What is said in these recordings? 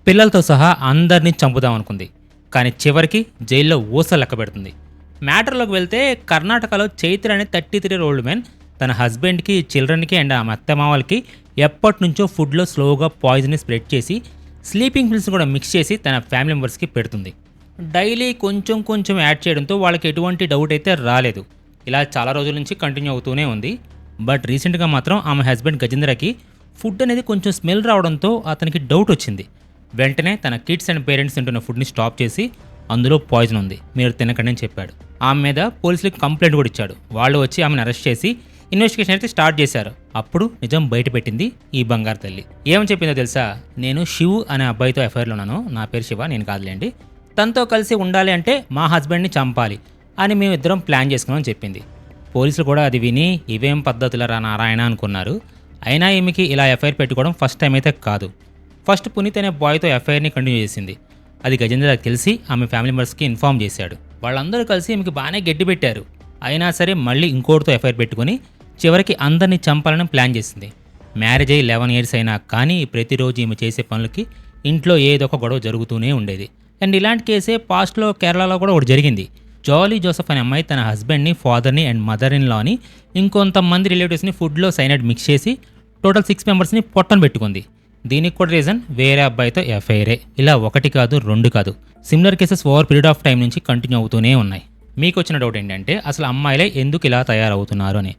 పిల్లలతో సహా అందరినీ చంపుదామనుకుంది. కానీ చివరికి జైల్లో ఊస లెక్క పెడుతుంది. మ్యాటర్లోకి వెళ్తే కర్ణాటకలో చైత్ర అనే 33 ఓల్డ్ మెన్ తన హస్బెండ్కి, చిల్డ్రన్కి అండ్ ఆమె అత్తమామలకి ఎప్పటి నుంచో ఫుడ్లో స్లోగా పాయిజన్ని స్ప్రెడ్ చేసి స్లీపింగ్ పిల్స్ కూడా మిక్స్ చేసి తన ఫ్యామిలీ మెంబర్స్కి పెడుతుంది. డైలీ కొంచెం కొంచెం యాడ్ చేయడంతో వాళ్ళకి ఎటువంటి డౌట్ అయితే రాలేదు. ఇలా చాలా రోజుల నుంచి కంటిన్యూ అవుతూనే ఉంది. బట్ రీసెంట్గా మాత్రం ఆమె హస్బెండ్ గజేంద్రకి ఫుడ్ అనేది కొంచెం స్మెల్ రావడంతో అతనికి డౌట్ వచ్చింది. వెంటనే తన కిడ్స్ అండ్ పేరెంట్స్ తింటున్న ఫుడ్ని స్టాప్ చేసి అందులో పాయిజన్ ఉంది, మీరు తినకండి అని చెప్పాడు. ఆమె మీద పోలీసులకు కంప్లైంట్ కూడా ఇచ్చాడు. వాళ్ళు వచ్చి ఆమెను అరెస్ట్ చేసి ఇన్వెస్టిగేషన్ అయితే స్టార్ట్ చేశారు. అప్పుడు నిజం బయట పెట్టింది ఈ బంగారు తల్లి. ఏమని చెప్పిందో తెలుసా? నేను శివ్ అనే అబ్బాయితో ఎఫ్ఐఆర్లో ఉన్నాను, నా పేరు శివ, నేను కాదులేండి, తనతో కలిసి ఉండాలి అంటే మా హస్బెండ్ని చంపాలి అని మేము ఇద్దరం ప్లాన్ చేసుకున్నామని చెప్పింది. పోలీసులు కూడా అది విని ఇవేం పద్ధతులరా నారాయణ అనుకున్నారు. అయినా ఈమెకి ఇలా ఎఫ్ఐఆర్ పెట్టుకోవడం ఫస్ట్ టైం అయితే కాదు. ఫస్ట్ పునీత్ అనే బాయ్తో ఎఫ్ఐఆర్ని కంటిన్యూ చేసింది. అది గజేంద్రకి తెలిసి ఆమె ఫ్యామిలీ మెంబర్స్కి ఇన్ఫార్మ్ చేశాడు. వాళ్ళందరూ కలిసి ఈమెకి బాగానే గట్టి పెట్టారు. అయినా సరే మళ్ళీ ఇంకోటితో ఎఫ్ఐఆర్ పెట్టుకుని చివరికి అందరినీ చంపాలని ప్లాన్ చేసింది. మ్యారేజ్ అయ్యి 11 years అయినా కానీ ప్రతిరోజు ఈమె చేసే పనులకి ఇంట్లో ఏదో ఒక గొడవ జరుగుతూనే ఉండేది. అండ్ ఇలాంటి కేసే పాస్ట్లో కేరళలో కూడా ఒకటి జరిగింది. జాలీ జోసెఫ్ అనే అమ్మాయి తన హస్బెండ్ని, ఫాదర్ని అండ్ మదర్ ఇన్ లాని ఇంకొంతమంది రిలేటివ్స్ని ఫుడ్లో సైనైడ్ మిక్స్ చేసి టోటల్ 6 members పొట్టన పెట్టుకుంది. దీనికి కూడా రీజన్ వేరే అబ్బాయితో ఎఫ్ఐఆరే. ఇలా ఒకటి కాదు, రెండు కాదు, similar cases over period of time నుంచి కంటిన్యూ అవుతూనే ఉన్నాయి. మీకు వచ్చిన డౌట్ ఏంటంటే అసలు అమ్మాయిలే ఎందుకు ఇలా తయారవుతున్నారు అని.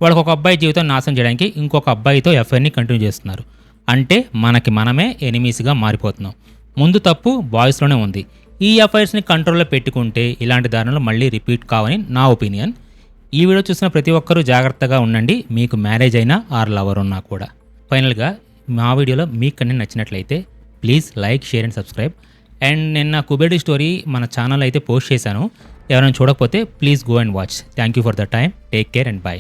వాళ్ళకి ఒక అబ్బాయి జీవితం నాశనం చేయడానికి ఇంకొక అబ్బాయితో ఎఫ్ఐఆర్ని కంటిన్యూ చేస్తున్నారు. అంటే మనకి మనమే ఎనిమీస్గా మారిపోతున్నాం. ముందు తప్పు బాయ్స్లోనే ఉంది. ఈ ఎఫ్ఐఆర్స్ని కంట్రోల్లో పెట్టుకుంటే ఇలాంటి దారుణాలు మళ్ళీ రిపీట్ కావని నా ఒపీనియన్. ఈ వీడియో చూసిన ప్రతి ఒక్కరూ జాగ్రత్తగా ఉండండి, మీకు మ్యారేజ్ అయినా ఆర్ లవర్ ఉన్నా కూడా. ఫైనల్గా మా వీడియోలో మీకు కంటెంట్ నచ్చినట్లయితే please like, share and subscribe. And నిన్న కుబేడి స్టోరీ మన ఛానల్ అయితే పోస్ట్ చేశాను. ఎవరైనా చూడకపోతే please go and watch. Thank you for the time. Take care and by.